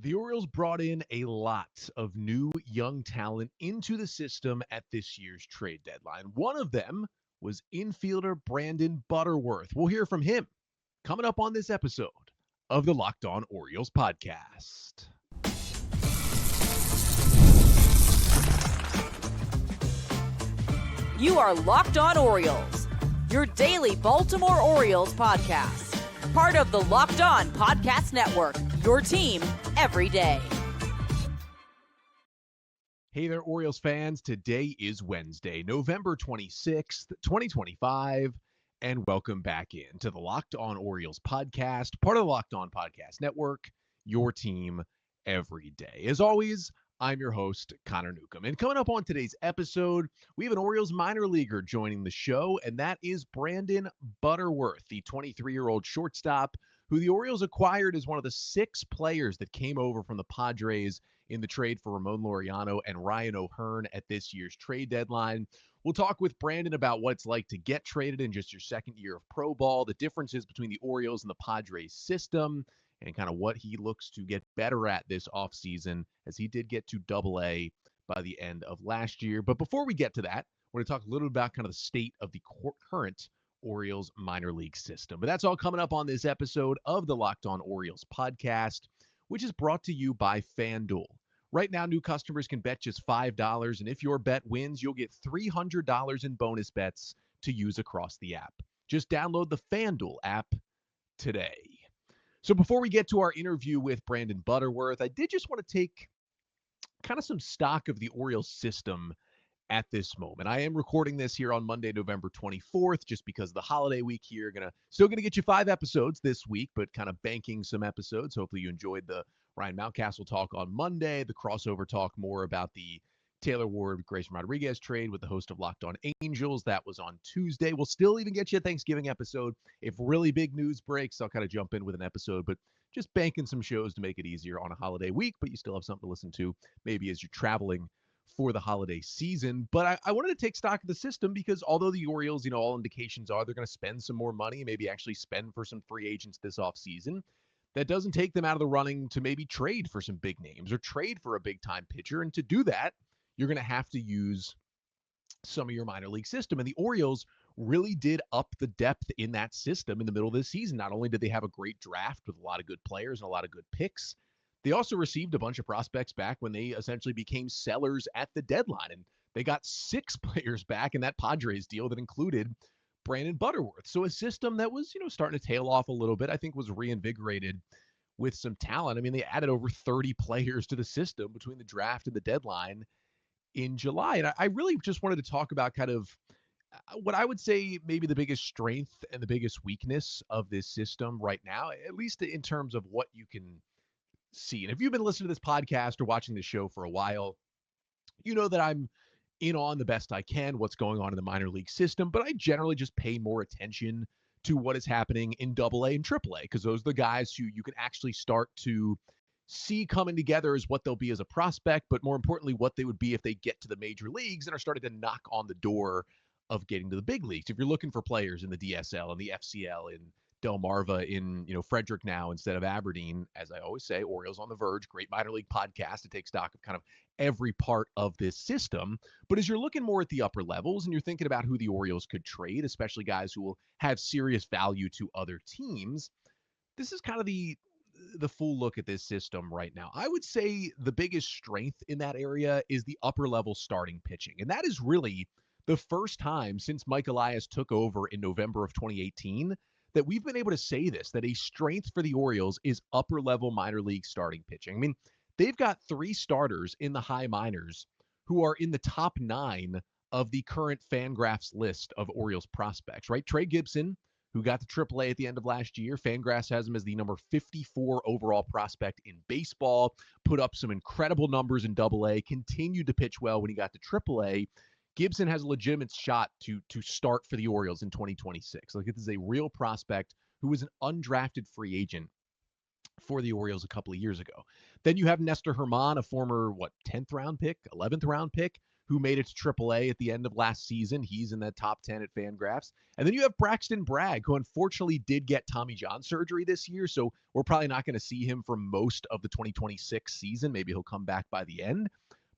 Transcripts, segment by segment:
The Orioles brought in a lot of new young talent into the system at this year's trade deadline. One of them was infielder Brandon Butterworth. We'll hear from him coming up on this episode of the Locked On Orioles podcast. You are Locked On Orioles, your daily Baltimore Orioles podcast. Part of the Locked On Podcast Network, your team every day. Hey there, Orioles fans. Today is Wednesday, November 26th, 2025, and welcome back into the Locked On Orioles podcast, part of the Locked On Podcast Network, your team every day. As always, I'm your host, Connor Newcomb. And coming up on today's episode, we have an Orioles minor leaguer joining the show, and that is Brandon Butterworth, the 23-year-old shortstop who the Orioles acquired as one of the 6 players that came over from the Padres in the trade for Ramon Laureano and Ryan O'Hearn at this year's trade deadline. We'll talk with Brandon about what it's like to get traded in just your second year of pro ball, the differences between the Orioles and the Padres system, and kind of what he looks to get better at this offseason, as he did get to Double-A by the end of last year. But before we get to that, we're going to talk a little about kind of the state of the current Orioles minor league system. But that's all coming up on this episode of the Locked On Orioles podcast, which is brought to you by FanDuel. Right now, new customers can bet just $5, and if your bet wins, you'll get $300 in bonus bets to use across the app. Just download the FanDuel app today. So before we get to our interview with Brandon Butterworth, I did just want to take kind of some stock of the Orioles system at this moment. I am recording this here on Monday, November 24th, just because of the holiday week here. Still gonna get you 5 episodes this week, but kind of banking some episodes. Hopefully you enjoyed the Ryan Mountcastle talk on Monday, the crossover talk more about the Taylor Ward, Grayson Rodriguez trade with the host of Locked On Angels. That was on Tuesday. We'll still even get you a Thanksgiving episode. If really big news breaks, I'll kind of jump in with an episode, but just banking some shows to make it easier on a holiday week, but you still have something to listen to maybe as you're traveling for the holiday season. But I wanted to take stock of the system because although the Orioles, all indications are they're going to spend some more money, maybe actually spend for some free agents this offseason, that doesn't take them out of the running to maybe trade for some big names or trade for a big-time pitcher. And to do that, you're going to have to use some of your minor league system. And the Orioles really did up the depth in that system in the middle of this season. Not only did they have a great draft with a lot of good players and a lot of good picks, they also received a bunch of prospects back when they essentially became sellers at the deadline. And they got 6 players back in that Padres deal that included Brandon Butterworth. So a system that was, starting to tail off a little bit, I think was reinvigorated with some talent. I mean, they added over 30 players to the system between the draft and the deadline in July. And I really just wanted to talk about kind of what I would say maybe the biggest strength and the biggest weakness of this system right now, at least in terms of what you can see. And if you've been listening to this podcast or watching this show for a while, you know that I'm in on the best I can what's going on in the minor league system, but I generally just pay more attention to what is happening in Double-A and Triple-A, because those are the guys who you can actually start to see coming together as what they'll be as a prospect, but more importantly, what they would be if they get to the major leagues and are starting to knock on the door of getting to the big leagues. If you're looking for players in the DSL and the FCL in Delmarva, in Frederick now instead of Aberdeen, as I always say, Orioles on the Verge, great minor league podcast to take stock of kind of every part of this system. But as you're looking more at the upper levels and you're thinking about who the Orioles could trade, especially guys who will have serious value to other teams, this is kind of the full look at this system right now. I would say the biggest strength in that area is the upper level starting pitching. And that is really the first time since Mike Elias took over in November of 2018 that we've been able to say this, that a strength for the Orioles is upper level minor league starting pitching. I mean, they've got 3 starters in the high minors who are in the top 9 of the current Fangraphs list of Orioles prospects, right? Trey Gibson, who got to AAA at the end of last year. Fangraphs has him as the number 54 overall prospect in baseball, put up some incredible numbers in Double-A, continued to pitch well when he got to AAA. Gibson has a legitimate shot to start for the Orioles in 2026. Like, this is a real prospect who was an undrafted free agent for the Orioles a couple of years ago. Then you have Nestor Herman, a former, 10th round pick, 11th round pick, who made it to AAA at the end of last season. He's in that top 10 at FanGraphs. And then you have Braxton Bragg, who unfortunately did get Tommy John surgery this year, so we're probably not going to see him for most of the 2026 season. Maybe he'll come back by the end.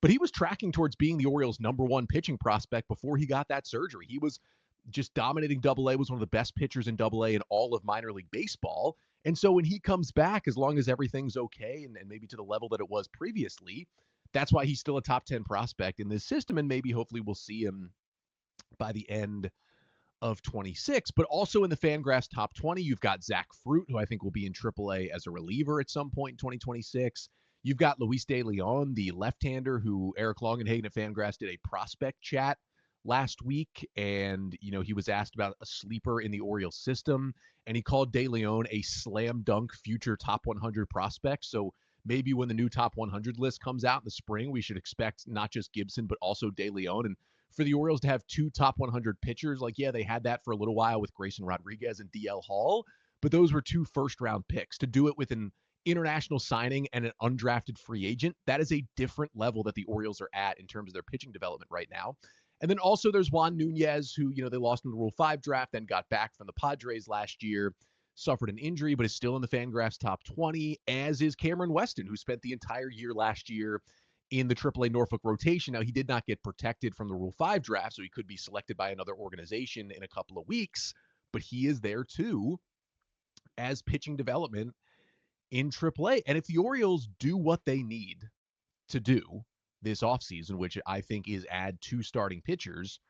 But he was tracking towards being the Orioles' #1 pitching prospect before he got that surgery. He was just dominating Double-A, was one of the best pitchers in Double-A in all of minor league baseball. And so when he comes back, as long as everything's okay and maybe to the level that it was previously, that's why he's still a top 10 prospect in this system. And maybe hopefully we'll see him by the end of 26. But also in the FanGraphs top 20, you've got Zach Fruit, who I think will be in AAA as a reliever at some point in 2026. You've got Luis De Leon, the left-hander, who Eric Longenhagen at FanGraphs did a prospect chat last week, and he was asked about a sleeper in the Orioles system, and he called De Leon a slam dunk future top 100 prospect. So maybe when the new top 100 list comes out in the spring, we should expect not just Gibson but also De Leon. And for the Orioles to have 2 top 100 pitchers, they had that for a little while with Grayson Rodriguez and DL Hall, but those were 2 first-round picks. To do it with an international signing and an undrafted free agent, that is a different level that the Orioles are at in terms of their pitching development right now. And then also there's Juan Nunez, who, they lost in the Rule 5 draft, then got back from the Padres last year, suffered an injury, but is still in the FanGraphs top 20, as is Cameron Weston, who spent the entire year last year in the AAA Norfolk rotation. Now, he did not get protected from the Rule 5 draft, so he could be selected by another organization in a couple of weeks, but he is there too as pitching development in AAA. And if the Orioles do what they need to do this offseason, which I think is add 2 starting pitchers,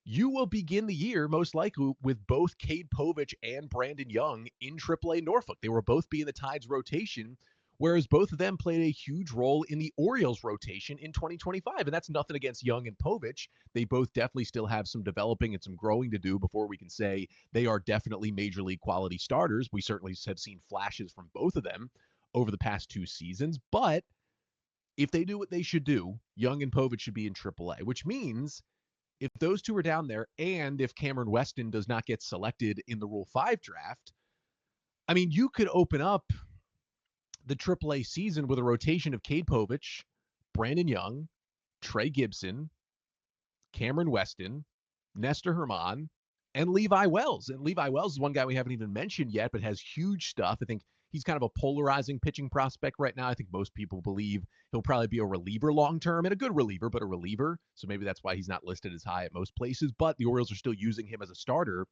you will begin the year most likely with both Cade Povich and Brandon Young in AAA Norfolk. They will both be in the Tides rotation, whereas both of them played a huge role in the Orioles rotation in 2025. And that's nothing against Young and Povich. They both definitely still have some developing and some growing to do before we can say they are definitely major league quality starters. We certainly have seen flashes from both of them over the past 2 seasons, but if they do what they should do, Young and Povich should be in AAA, which means if those 2 are down there and if Cameron Weston does not get selected in the Rule 5 draft, you could open up the AAA season with a rotation of Cade Povich, Brandon Young, Trey Gibson, Cameron Weston, Nestor Herman, and Levi Wells. And Levi Wells is one guy we haven't even mentioned yet, but has huge stuff. I think he's kind of a polarizing pitching prospect right now. I think most people believe he'll probably be a reliever long-term, and a good reliever, but a reliever. So maybe that's why he's not listed as high at most places, but the Orioles are still using him as a starter.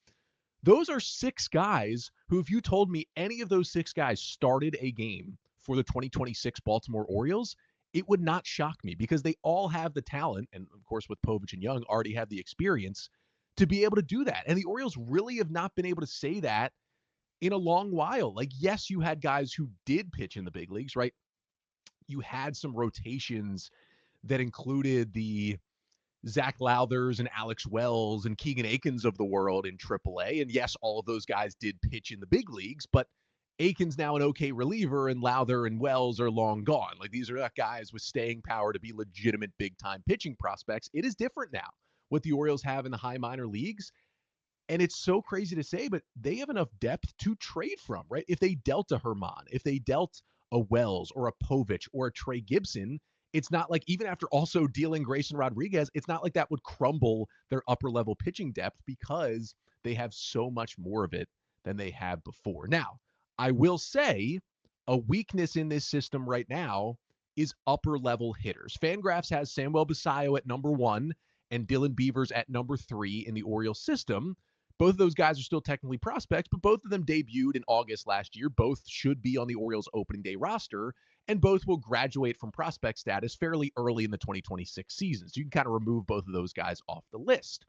Those are 6 guys who, if you told me any of those 6 guys started a game for the 2026 Baltimore Orioles, it would not shock me because they all have the talent, and of course with Povich and Young already have the experience to be able to do that. And the Orioles really have not been able to say that in a long while. Yes, you had guys who did pitch in the big leagues, right? You had some rotations that included the Zach Lauthers and Alex Wells and Keegan Aikens of the world in AAA. And yes, all of those guys did pitch in the big leagues, but Aikens now an okay reliever and Lowther and Wells are long gone. These are not guys with staying power to be legitimate big-time pitching prospects. It is different now what the Orioles have in the high minor leagues. And it's so crazy to say, but they have enough depth to trade from, right? If they dealt a Herman, if they dealt a Wells or a Povich or a Trey Gibson, it's not like, even after also dealing Grayson Rodriguez, it's not like that would crumble their upper level pitching depth because they have so much more of it than they have before. Now, I will say a weakness in this system right now is upper level hitters. FanGraphs has Samuel Basayo at number 1 and Dylan Beavers at number 3 in the Orioles system. Both of those guys are still technically prospects, but both of them debuted in August last year. Both should be on the Orioles opening day roster, and both will graduate from prospect status fairly early in the 2026 season. So you can kind of remove both of those guys off the list.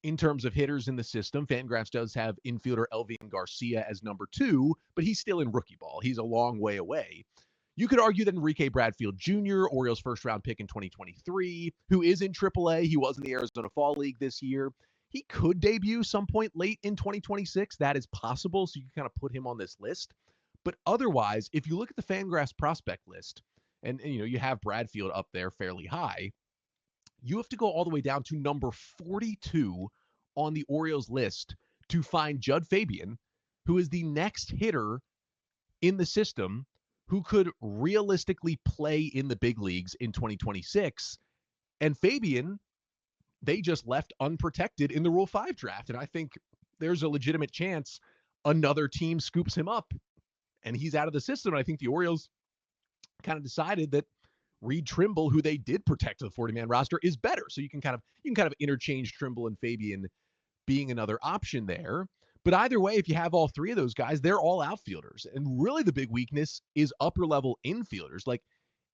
In terms of hitters in the system, FanGraphs does have infielder Elvian Garcia as number 2, but he's still in rookie ball. He's a long way away. You could argue that Enrique Bradfield Jr., Orioles first-round pick in 2023, who is in AAA, he was in the Arizona Fall League this year, he could debut some point late in 2026. That is possible, so you can kind of put him on this list. But otherwise, if you look at the FanGraphs prospect list, and you have Bradfield up there fairly high, you have to go all the way down to number 42 on the Orioles list to find Judd Fabian, who is the next hitter in the system who could realistically play in the big leagues in 2026. And Fabian they just left unprotected in the Rule 5 draft. And I think there's a legitimate chance another team scoops him up and he's out of the system. And I think the Orioles kind of decided that Reed Trimble, who they did protect to the 40-man roster, is better. So you can kind of interchange Trimble and Fabian being another option there. But either way, if you have all three of those guys, they're all outfielders. And really the big weakness is upper level infielders. Like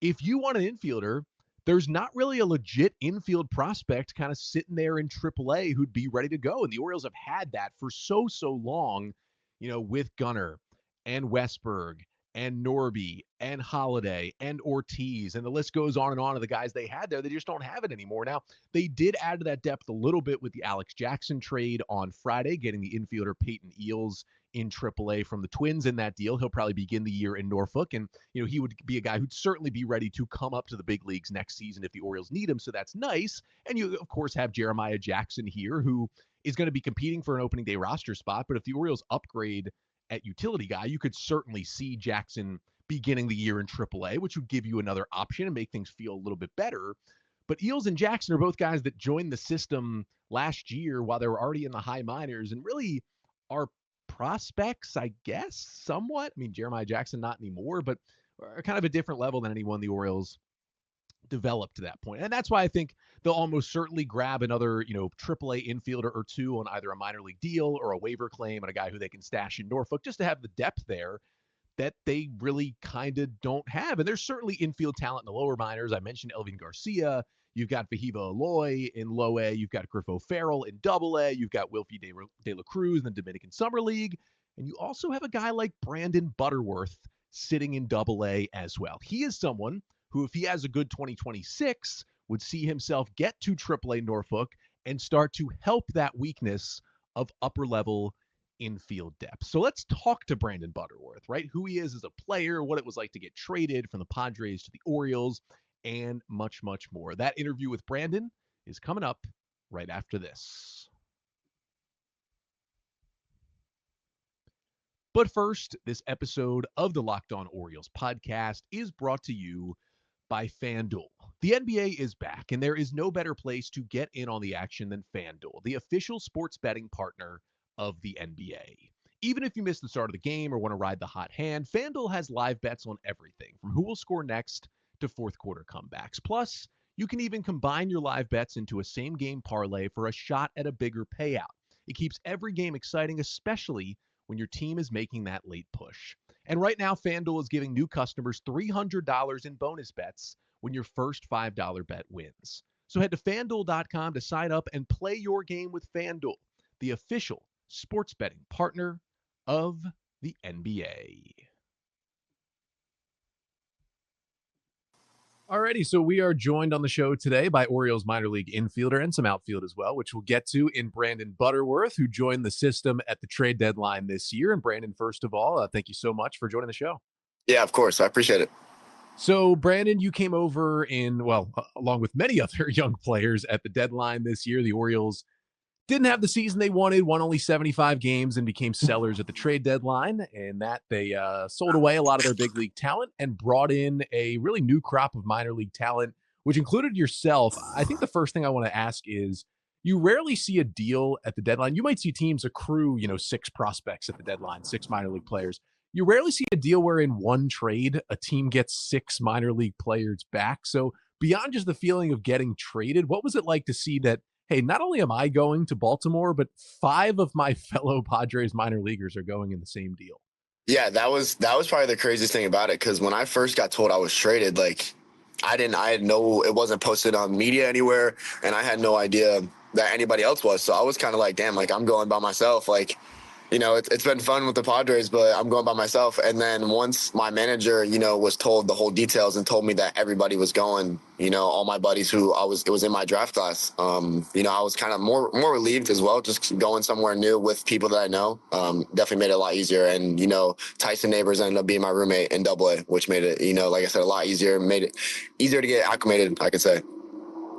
if you want an infielder, there's not really a legit infield prospect kind of sitting there in AAA who'd be ready to go. And the Orioles have had that for so long, with Gunnar and Westberg and Norby and Holiday and Ortiz, and the list goes on and on of the guys they had there. They just don't have it anymore. Now, they did add to that depth a little bit with the Alex Jackson trade on Friday, getting the infielder Peyton Eales in AAA from the Twins in that deal. He'll probably begin the year in Norfolk, and he would be a guy who'd certainly be ready to come up to the big leagues next season if the Orioles need him, so that's nice. And you, of course, have Jeremiah Jackson here, who is going to be competing for an opening day roster spot, but if the Orioles upgrade at utility guy, you could certainly see Jackson beginning the year in AAA, which would give you another option and make things feel a little bit better. But Eales and Jackson are both guys that joined the system last year while they were already in the high minors and really are prospects, I guess, somewhat. I mean, Jeremiah Jackson, not anymore, but are kind of a different level than anyone the Orioles developed to that point. And that's why I think they'll almost certainly grab another, AAA infielder or two on either a minor league deal or a waiver claim and a guy who they can stash in Norfolk just to have the depth there that they really kind of don't have. And there's certainly infield talent in the lower minors. I mentioned Elvin Garcia. You've got Fahiva Aloy in low A. You've got Griffo Farrell in double A. You've got Wilfie de la Cruz in the Dominican Summer League. And you also have a guy like Brandon Butterworth sitting in double A as well. He is someone who, if he has a good 2026, would see himself get to AAA Norfolk and start to help that weakness of upper-level infield depth. So let's talk to Brandon Butterworth, right? Who he is as a player, what it was like to get traded from the Padres to the Orioles, and much, much more. That interview with Brandon is coming up right after this. But first, this episode of the Locked On Orioles podcast is brought to you by FanDuel. The NBA is back, and there is no better place to get in on the action than FanDuel, the official sports betting partner of the NBA. Even if you miss the start of the game or want to ride the hot hand, FanDuel has live bets on everything, from who will score next to fourth quarter comebacks. Plus, you can even combine your live bets into a same-game parlay for a shot at a bigger payout. It keeps every game exciting, especially when your team is making that late push. And right now, FanDuel is giving new customers $300 in bonus bets when your first $5 bet wins. So head to FanDuel.com to sign up and play your game with FanDuel, the official sports betting partner of the NBA. Alrighty, so we are joined on the show today by Orioles minor league infielder and some outfield as well, which we'll get to in Brandon Butterworth, who joined the system at the trade deadline this year. And Brandon, first of all, thank you so much for joining the show. Yeah, of course. I appreciate it. So, Brandon, you came over along with many other young players at the deadline this year. The Orioles didn't have the season they wanted, won only 75 games, and became sellers at the trade deadline. And that they sold away a lot of their big league talent and brought in a really new crop of minor league talent, which included yourself. I think the first thing I want to ask is, you rarely see a deal at the deadline. You might see teams accrue, 6 prospects at the deadline, 6 minor league players. You rarely see a deal where in one trade, a team gets 6 minor league players back. So beyond just the feeling of getting traded, what was it like to see that, hey, not only am I going to Baltimore, but 5 of my fellow Padres minor leaguers are going in the same deal? Yeah, that was probably the craziest thing about it. Cause when I first got told I was traded, I had no, it wasn't posted on media anywhere. And I had no idea that anybody else was. So I was kind of like, damn, I'm going by myself. It's been fun with the Padres, but I'm going by myself. And then once my manager, was told the whole details and told me that everybody was going, all my buddies it was in my draft class. I was kind of more relieved as well, just going somewhere new with people that I know. Definitely made it a lot easier. And, Tyson Neighbors ended up being my roommate in AA, which made it, like I said, a lot easier, made it easier to get acclimated, I could say.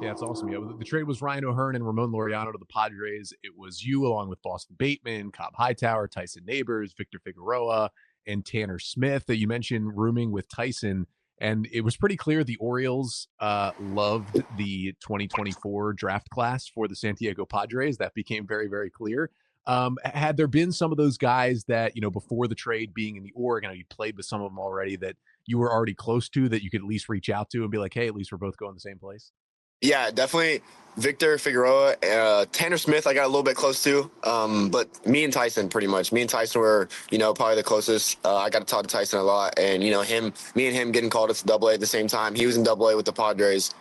Yeah, it's awesome. Yeah, the trade was Ryan O'Hearn and Ramon Laureano to the Padres. It was you along with Boston Bateman, Cobb Hightower, Tyson Neighbors, Victor Figueroa, and Tanner Smith. That you mentioned rooming with Tyson. And it was pretty clear the Orioles loved the 2024 draft class for the San Diego Padres. That became very, very clear. Had there been some of those guys that, before the trade being in the org, you played with some of them already that you were already close to that you could at least reach out to and be like, hey, at least we're both going the same place? Yeah, definitely Victor Figueroa, Tanner Smith, I got a little bit close to. But me and Tyson, pretty much. Me and Tyson were, probably the closest. I got to talk to Tyson a lot, and me and him getting called up to Double A at the same time. He was in Double A with the Padres.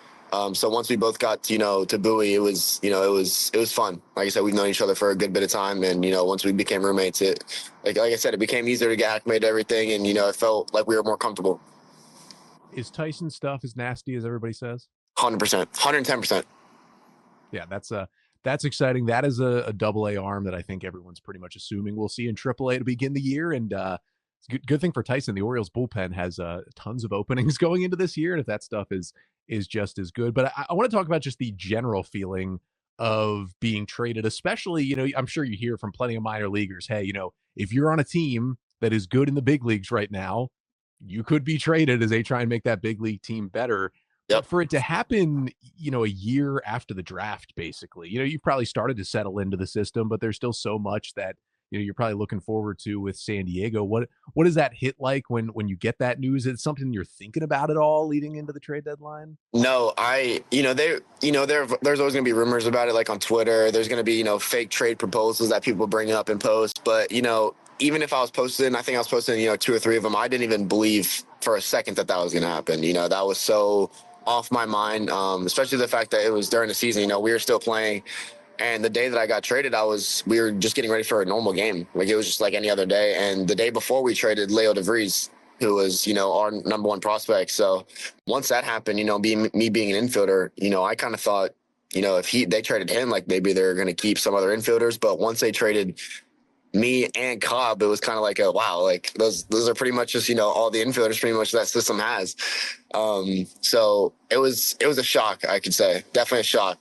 So once we both got, to Bowie, it was fun. Like I said, we've known each other for a good bit of time, and once we became roommates, like I said, it became easier to get acclimated to everything, and it felt like we were more comfortable. Is Tyson's stuff as nasty as everybody says? 100%, 110%. Yeah, that's exciting. That is a Double A arm that I think everyone's pretty much assuming we'll see in Triple A to begin the year. And it's a good thing for Tyson. The Orioles bullpen has tons of openings going into this year, and if that stuff is just as good. But I want to talk about just the general feeling of being traded, especially, I'm sure you hear from plenty of minor leaguers, hey, if you're on a team that is good in the big leagues right now, you could be traded as they try and make that big league team better. Yep. But for it to happen, a year after the draft, basically, you've probably started to settle into the system, but there's still so much that, you're probably looking forward to with San Diego. What does that hit like when you get that news? Is it something you're thinking about at all leading into the trade deadline? No, there's always going to be rumors about it, like on Twitter. There's going to be, fake trade proposals that people bring up and post. But, even if I was posting, I think I was posting, 2 or 3 of them, I didn't even believe for a second that was going to happen. That was so off my mind, especially the fact that it was during the season. We were still playing. And the day that I got traded, we were just getting ready for a normal game. Like, it was just like any other day. And the day before we traded Leo DeVries, who was, our number 1 prospect. So once that happened, being an infielder, I kind of thought, if they traded him, like maybe they're going to keep some other infielders. But once they traded me and Cobb, it was kind of like wow, like those are pretty much just, all the infielders pretty much that system has. So it was a shock, I could say. Definitely a shock.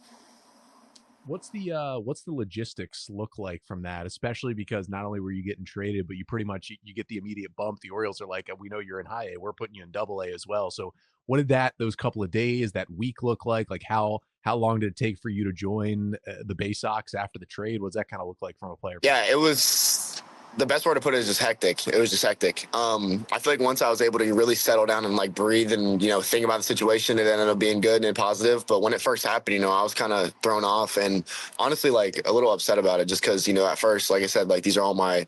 What's the logistics look like from that, especially because not only were you getting traded, but you pretty much you get the immediate bump. The Orioles are like, we know you're in high A, we're putting you in Double A as well. So what did those couple of days, that week look like? Like how long did it take for you to join the Bay Sox after the trade? What does that kind of look like from a player? Yeah, it was, the best word to put it is just hectic. It was just hectic. I feel like once I was able to really settle down and like breathe and, think about the situation, it ended up being good and positive. But when it first happened, I was kind of thrown off and honestly like a little upset about it just because, at first, like I said, like these are all my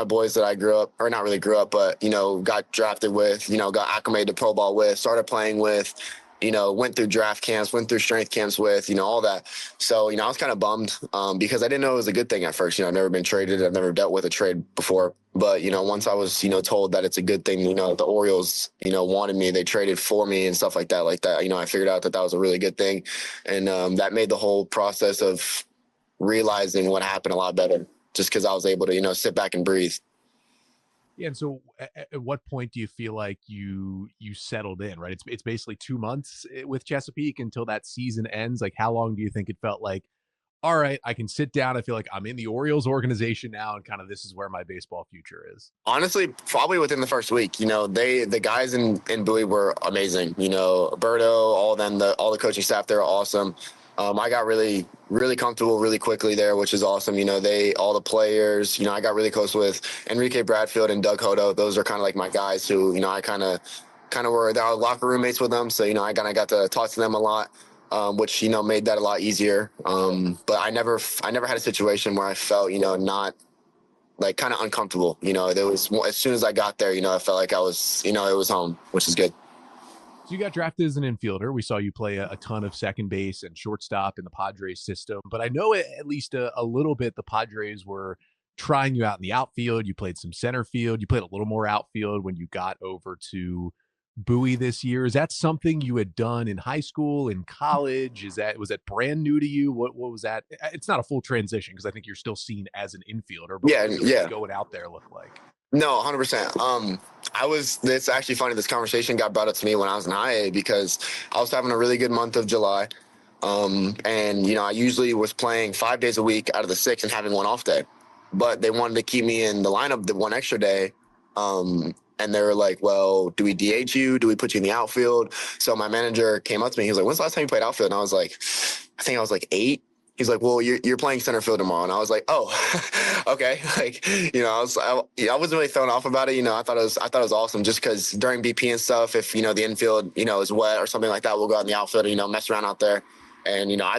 boys that I grew up, or not really grew up, but, got drafted with, got acclimated to pro ball with, started playing with, went through draft camps, went through strength camps with, all that. So, I was kind of bummed because I didn't know it was a good thing at first. I've never been traded. I've never dealt with a trade before. But, once I was, told that it's a good thing, the Orioles, wanted me, they traded for me and stuff like that. I figured out that was a really good thing. And that made the whole process of realizing what happened a lot better just because I was able to, sit back and breathe. Yeah, and so at what point do you feel like you settled in, right? It's basically 2 months with Chesapeake until that season ends. Like, how long do you think it felt like, all right, I can sit down, I feel like I'm in the Orioles organization now, and kind of this is where my baseball future is? Honestly, probably within the first week. The guys in Bowie were amazing. Berto, all the coaching staff, they're awesome. I got really, really comfortable really quickly there, which is awesome. All the players, I got really close with Enrique Bradfield and Doug Hodo. Those are kind of like my guys who, I kind of were our locker roommates with them. So, I kind of got to talk to them a lot, which, made that a lot easier. But I never had a situation where I felt, not like kind of uncomfortable. There was, as soon as I got there, I felt like I was, it was home, which is good. So you got drafted as an infielder. We saw you play a ton of second base and shortstop in the Padres system. But I know at least a little bit the Padres were trying you out in the outfield. You played some center field. You played a little more outfield when you got over to Bowie this year. Is that something you had done in high school, in college? Was that brand new to you? What was that? It's not a full transition because I think you're still seen as an infielder. But what does going out there look like? No, 100%. It's actually funny. This conversation got brought up to me when I was in high A because I was having a really good month of July. And, I usually was playing 5 days a week out of the 6 and having one off day, but they wanted to keep me in the lineup the one extra day. and they were like, well, do we DH you? Do we put you in the outfield? So my manager came up to me. He was like, when's the last time you played outfield? And I was like, I think I was like 8. He's like, well, you're playing center field tomorrow. And I was like, oh, okay. Like, I wasn't really thrown off about it. I thought it was awesome just because during BP and stuff, if, the infield, is wet or something like that, we'll go out in the outfield and, mess around out there. And, I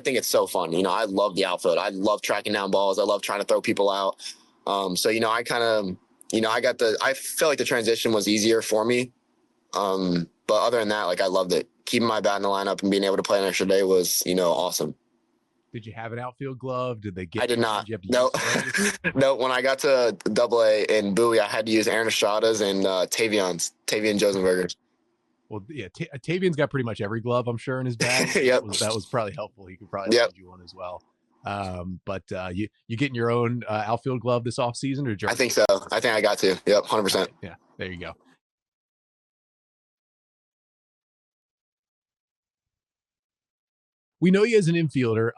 think it's so fun. I love the outfield. I love tracking down balls. I love trying to throw people out. So, I kind of, I feel like the transition was easier for me. But other than that, like, I loved it. Keeping my bat in the lineup and being able to play an extra day was, awesome. Did you have an outfield glove? Did they get? I did not. No, no. When I got to AA in Bowie, I had to use Aaron Estrada's and Tavian Josenberger's. Well, yeah, Tavian's got pretty much every glove, I'm sure, in his bag. Yep. That was probably helpful. He could probably send you one as well. But you getting your own outfield glove this off season, or? I think so. I think I got to. Yep, 100%. Yeah, there you go. We know you as an infielder.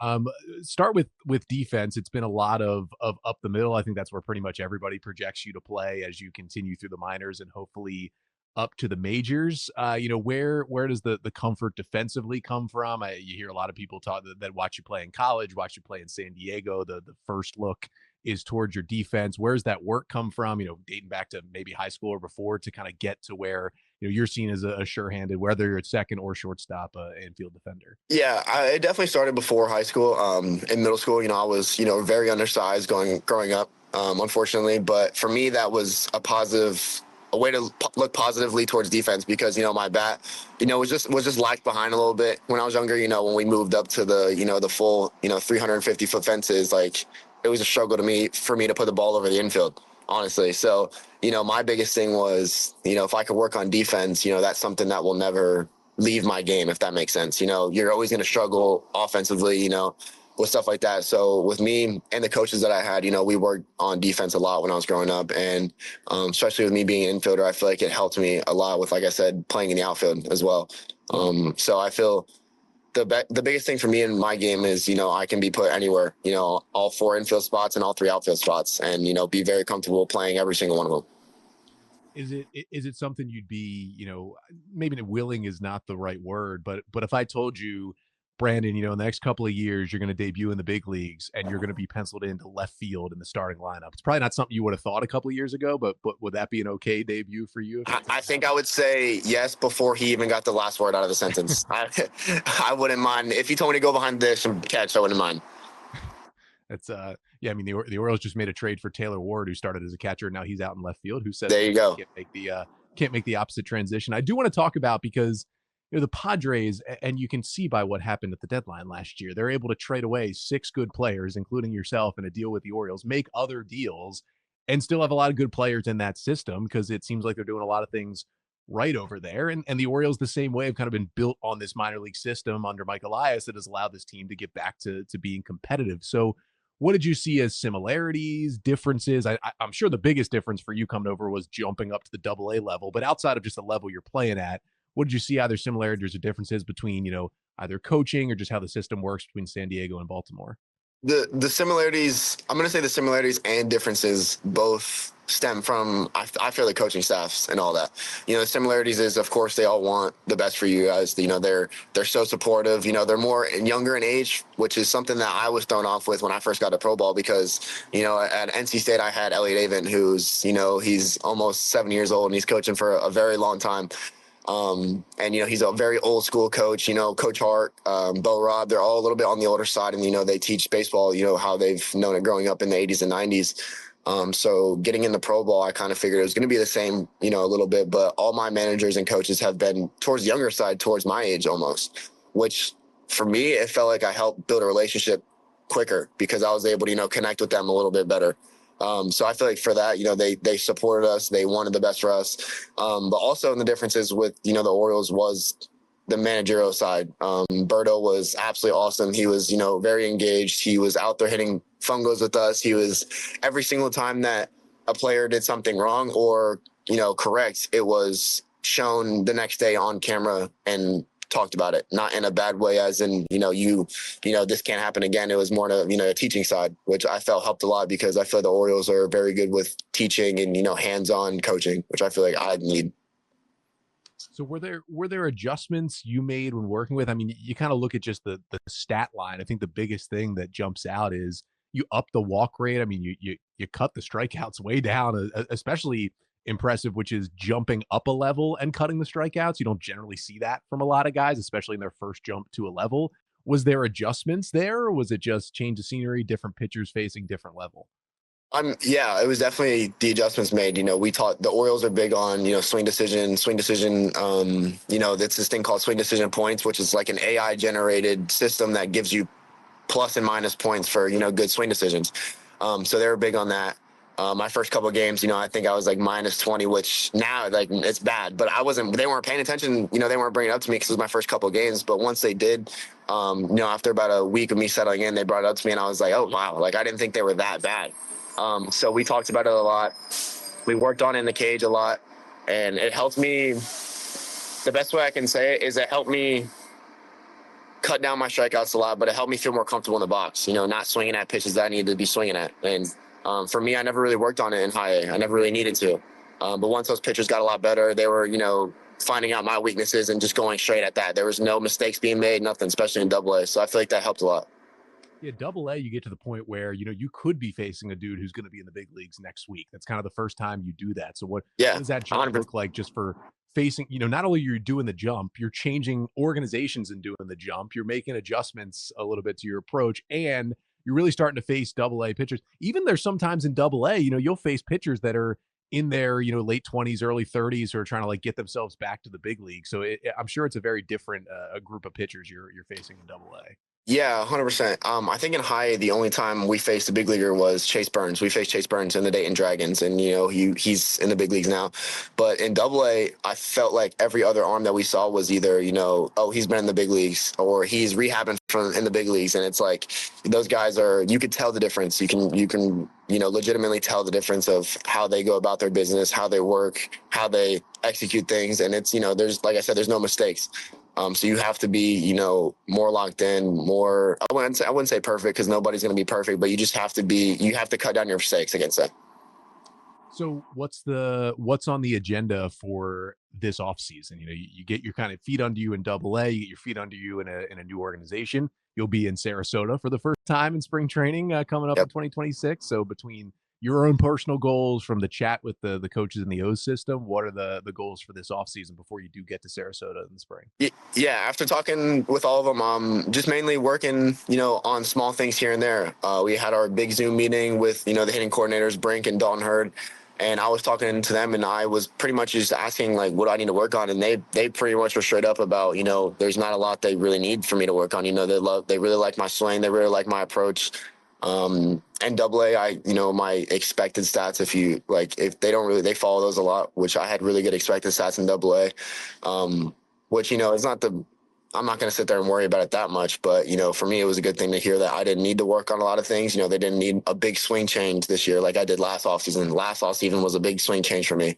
Start with defense. It's been a lot of up the middle. I think that's where pretty much everybody projects you to play as you continue through the minors and hopefully up to the majors. Where does the comfort defensively come from? You hear a lot of people talk that watch you play in college, watch you play in San Diego. The first look is towards your defense. Where's that work come from? Dating back to maybe high school or before to kind of get to where you're seen as a sure-handed, whether you're at second or shortstop, infield defender. Yeah, it definitely started before high school. In middle school, I was very undersized growing up, unfortunately. But for me, that was a way to look positively towards defense because my bat was just lagged behind a little bit when I was younger. When we moved up to the full 350-foot fences, like it was a struggle for me to put the ball over the infield, honestly. So my biggest thing was if I could work on defense, that's something that will never leave my game, if that makes sense. You're always going to struggle offensively, with stuff like that. So with me and the coaches that I had, we worked on defense a lot when I was growing up. And especially with me being an infielder, I feel like it helped me a lot with, like I said, playing in the outfield as well. So I feel the biggest thing for me in my game is, I can be put anywhere, all 4 infield spots and all 3 outfield spots and, be very comfortable playing every single one of them. Is it something you'd be, maybe willing is not the right word, but if I told you, Brandon, in the next couple of years, you're going to debut in the big leagues and you're going to be penciled into left field in the starting lineup. It's probably not something you would have thought a couple of years ago, but would that be an okay debut for you? I think I would say yes before he even got the last word out of the sentence. I wouldn't mind. If he told me to go behind the dish and catch, I wouldn't mind. That's yeah. I mean, the Orioles just made a trade for Taylor Ward, who started as a catcher, and now he's out in left field. Who said there you go? Can't make the opposite transition. I do want to talk about because the Padres, and you can see by what happened at the deadline last year, they're able to trade away 6 good players, including yourself, in a deal with the Orioles, make other deals, and still have a lot of good players in that system because it seems like they're doing a lot of things right over there. And the Orioles, the same way, have kind of been built on this minor league system under Mike Elias that has allowed this team to get back to being competitive. So what did you see as similarities, differences? I'm sure the biggest difference for you coming over was jumping up to the AA level, but outside of just the level you're playing at, what did you see either similarities or differences between, either coaching or just how the system works between San Diego and Baltimore? The similarities, I'm going to say the similarities and differences both stem from, I feel, the coaching staffs and all that. The similarities is, of course, they all want the best for you guys. They're so supportive. They're more younger in age, which is something that I was thrown off with when I first got to pro ball because, at NC State, I had Elliot Avent, who's, he's almost 7 years old and he's coaching for a very long time. And, he's a very old school coach, Coach Hart, Bo Rob, they're all a little bit on the older side and, they teach baseball, how they've known it growing up in the 80s and 90s. So getting into pro ball, I kind of figured it was going to be the same, a little bit, but all my managers and coaches have been towards the younger side, towards my age almost, which for me, it felt like I helped build a relationship quicker because I was able to, connect with them a little bit better. So I feel like for that, they supported us. They wanted the best for us. But also in the differences with, the Orioles was the managerial side. Berto was absolutely awesome. He was, very engaged. He was out there hitting fungos with us. He was every single time that a player did something wrong or, correct, it was shown the next day on camera and talked about it, not in a bad way as in, this can't happen again. It was more on a teaching side, which I felt helped a lot because I feel the Orioles are very good with teaching and, hands-on coaching, which I feel like I need. So were there adjustments you made when working with? I mean, you kind of look at just the stat line. I think the biggest thing that jumps out is you up the walk rate. I mean, you cut the strikeouts way down, especially impressive, which is jumping up a level and cutting the strikeouts. You don't generally see that from a lot of guys, especially in their first jump to a level. Was there adjustments there, or was it just change of scenery, different pitchers facing different level? Yeah, it was definitely the adjustments made. We taught the Orioles are big on, swing decision. It's this thing called swing decision points, which is like an AI generated system that gives you plus and minus points for, good swing decisions. So they were big on that. My first couple of games, I think I was like minus 20, which now like it's bad, but they weren't paying attention. They weren't bringing it up to me because it was my first couple of games. But once they did, after about a week of me settling in, they brought it up to me and I was like, oh, wow. Like I didn't think they were that bad. So we talked about it a lot. We worked on it in the cage a lot, and it helped me. The best way I can say it is it helped me cut down my strikeouts a lot, but it helped me feel more comfortable in the box, not swinging at pitches that I needed to be swinging at. And for me, I never really worked on it in high A. I never really needed to. But once those pitchers got a lot better, they were, finding out my weaknesses and just going straight at that. There was no mistakes being made, nothing, especially in Double A. So I feel like that helped a lot. Yeah, Double A, you get to the point where, you could be facing a dude who's going to be in the big leagues next week. That's kind of the first time you do that. So what does that jump 100%. look like just for facing, not only you're doing the jump, you're changing organizations and doing the jump, you're making adjustments a little bit to your approach, and you're really starting to face Double A pitchers. Even there's sometimes in Double A, you'll face pitchers that are in their, late 20s, early 30s who are trying to like get themselves back to the big league. So I'm sure it's a very different group of pitchers you're facing in Double A. Yeah, 100%. I think in high A, the only time we faced a big leaguer was Chase Burns. We faced Chase Burns in the Dayton Dragons, and he's in the big leagues now. But in Double A, I felt like every other arm that we saw was either he's been in the big leagues or he's rehabbing in the big leagues, and it's like those guys are. You could tell the difference. You can legitimately tell the difference of how they go about their business, how they work, how they execute things, and it's there's, like I said, there's no mistakes. So you have to be, more locked in, more, I wouldn't say perfect because nobody's going to be perfect, but you just have to cut down your mistakes against that. So what's on the agenda for this offseason? You get your kind of feet under you in Double A, you get your feet under you in a new organization. You'll be in Sarasota for the first time in spring training coming up in 2026. So between your own personal goals from the chat with the coaches in the O system, what are the goals for this offseason before you do get to Sarasota in the spring? Yeah, after talking with all of them, just mainly working, on small things here and there. We had our big Zoom meeting with, the hitting coordinators, Brink and Dalton Hurd. And I was talking to them and I was pretty much just asking, like, what do I need to work on? And they pretty much were straight up about, there's not a lot they really need for me to work on. They really like my swing. They really like my approach. And Double A, my expected stats, if they follow those a lot, which I had really good expected stats in Double A, which, it's not I'm not going to sit there and worry about it that much, but, for me, it was a good thing to hear that I didn't need to work on a lot of things. They didn't need a big swing change this year like I did last offseason. Last offseason was a big swing change for me.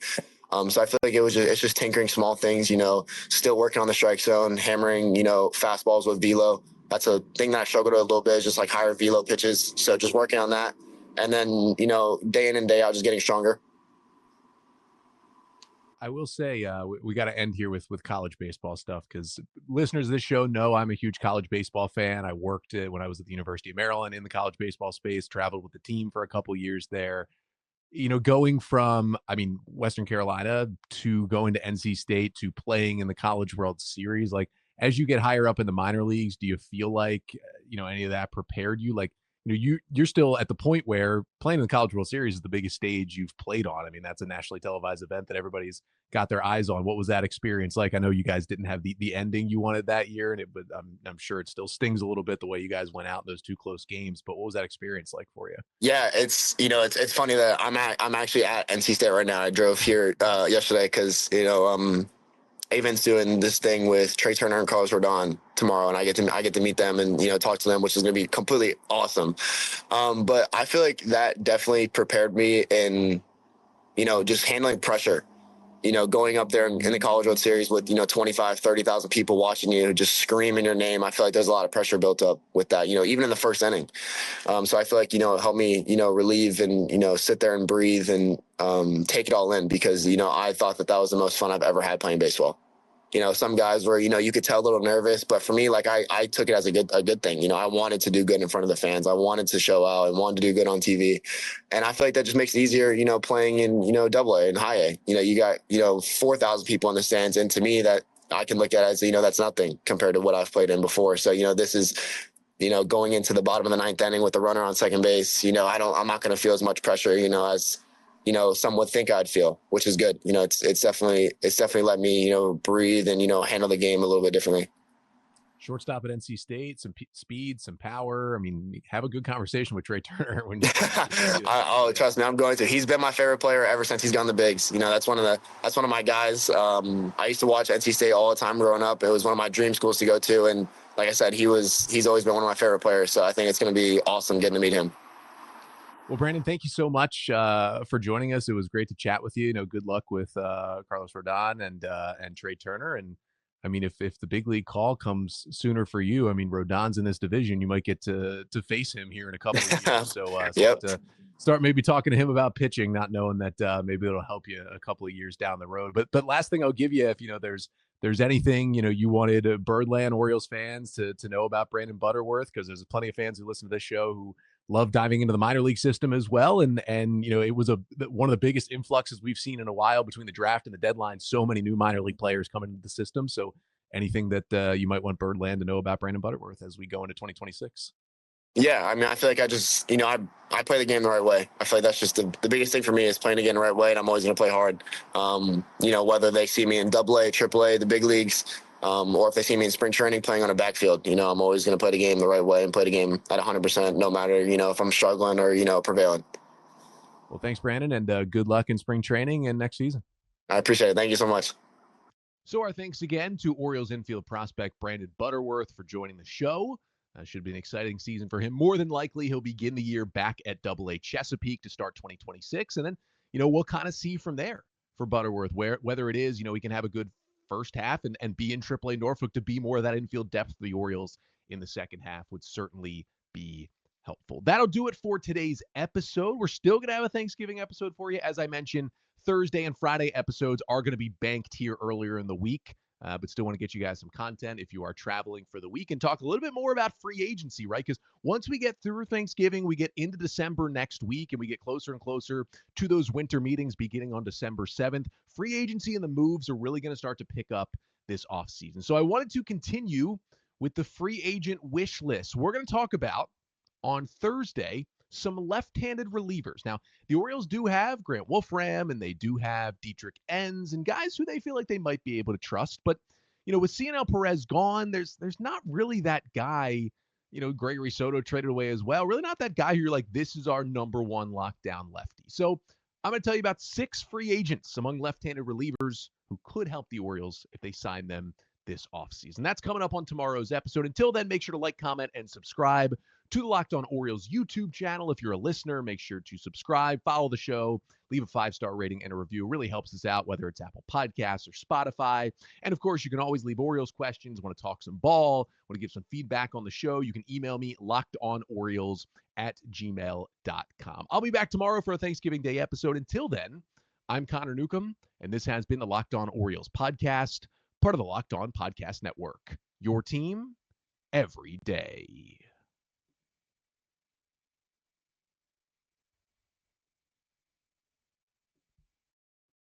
So I feel like it's just tinkering small things, still working on the strike zone, hammering, fastballs with velo. That's a thing that I struggled with a little bit, is just like higher velo pitches. So just working on that. And then, day in and day out, just getting stronger. I will say we got to end here with college baseball stuff, because listeners of this show know I'm a huge college baseball fan. I worked when I was at the University of Maryland in the college baseball space, traveled with the team for a couple years there. Going from, Western Carolina to going to NC State to playing in the College World Series, like as you get higher up in the minor leagues, do you feel like, any of that prepared you? Like, you're still at the point where playing in the College World Series is the biggest stage you've played on. That's a nationally televised event that everybody's got their eyes on. What was that experience like? I know you guys didn't have the ending you wanted that year, but I'm sure it still stings a little bit the way you guys went out in those two close games. But what was that experience like for you? Yeah, it's it's funny that I'm actually at NC State right now. I drove here yesterday because Avon's doing this thing with Trey Turner and Carlos Rodon tomorrow, and I get to meet them and talk to them, which is going to be completely awesome. But I feel like that definitely prepared me in just handling pressure. going up there in the College World Series with, 25, 30,000 people watching you, just screaming your name. I feel like there's a lot of pressure built up with that, even in the first inning. So I feel like, it helped me, relieve and, sit there and breathe and take it all in because, I thought that was the most fun I've ever had playing baseball. Some guys were, you could tell a little nervous, but for me, like I took it as a good thing. I wanted to do good in front of the fans. I wanted to show out and wanted to do good on TV. And I feel like that just makes it easier, playing in, Double A and High A. You got, 4,000 people in the stands. And to me, that I can look at it as, that's nothing compared to what I've played in before. So, this is, going into the bottom of the ninth inning with the runner on second base, I'm not going to feel as much pressure, as some would think I'd feel, which is good. It's definitely let me, breathe and, handle the game a little bit differently. Shortstop at NC State, some speed, some power. I mean, have a good conversation with Trey Turner. Trust me, I'm going to. He's been my favorite player ever since he's gone to bigs. That's one of my guys. I used to watch NC State all the time growing up. It was one of my dream schools to go to. And like I said, he's always been one of my favorite players. So I think it's going to be awesome getting to meet him. Well, Brandon, thank you so much for joining us. It was great to chat with you. Good luck with Carlos Rodon and Trey Turner. And I mean, if the big league call comes sooner for you, I mean, Rodon's in this division. You might get to face him here in a couple of years. So yep. Start maybe talking to him about pitching, not knowing that maybe it'll help you a couple of years down the road. But last thing I'll give you, if there's anything you wanted Birdland Orioles fans to know about Brandon Butterworth, because there's plenty of fans who listen to this show who love diving into the minor league system as well. And it was one of the biggest influxes we've seen in a while between the draft and the deadline. So many new minor league players coming into the system. So anything that you might want Birdland to know about Brandon Butterworth as we go into 2026? Yeah, I mean, I feel like I just, I play the game the right way. I feel like that's just the biggest thing for me is playing the game the right way, and I'm always going to play hard. Whether they see me in Double A, Triple A, the big leagues, or if they see me in spring training playing on a backfield, I'm always going to play the game the right way and play the game at 100%, no matter, if I'm struggling or, prevailing. Well, thanks, Brandon, and good luck in spring training and next season. I appreciate it. Thank you so much. So our thanks again to Orioles infield prospect Brandon Butterworth for joining the show. Should be an exciting season for him. More than likely, he'll begin the year back at Double A Chesapeake to start 2026. And then, we'll kind of see from there for Butterworth, whether it is, he can have a good first half and be in Triple A Norfolk to be more of that infield depth for the Orioles in the second half would certainly be helpful. That'll do it for today's episode. We're still going to have a Thanksgiving episode for you. As I mentioned, Thursday and Friday episodes are going to be banked here earlier in the week. But still want to get you guys some content if you are traveling for the week and talk a little bit more about free agency, right? Because once we get through Thanksgiving, we get into December next week and we get closer and closer to those winter meetings beginning on December 7th. Free agency and the moves are really going to start to pick up this offseason. So I wanted to continue with the free agent wish list. We're going to talk about on Thursday some left-handed relievers. Now, the Orioles do have Grant Wolfram, and they do have Dietrich Enns, and guys who they feel like they might be able to trust. But, with CNL Perez gone, there's not really that guy, Gregory Soto traded away as well. Really not that guy who you're like, this is our number one lockdown lefty. So I'm going to tell you about 6 free agents among left-handed relievers who could help the Orioles if they sign them this offseason. That's coming up on tomorrow's episode. Until then, make sure to like, comment, and subscribe to the Locked On Orioles YouTube channel. If you're a listener, make sure to subscribe, follow the show, leave a 5-star rating and a review. It really helps us out, whether it's Apple Podcasts or Spotify. And of course, you can always leave Orioles questions, want to talk some ball, want to give some feedback on the show. You can email me, lockedonorioles@gmail.com. I'll be back tomorrow for a Thanksgiving Day episode. Until then, I'm Connor Newcomb, and this has been the Locked On Orioles podcast, part of the Locked On Podcast Network. Your team every day.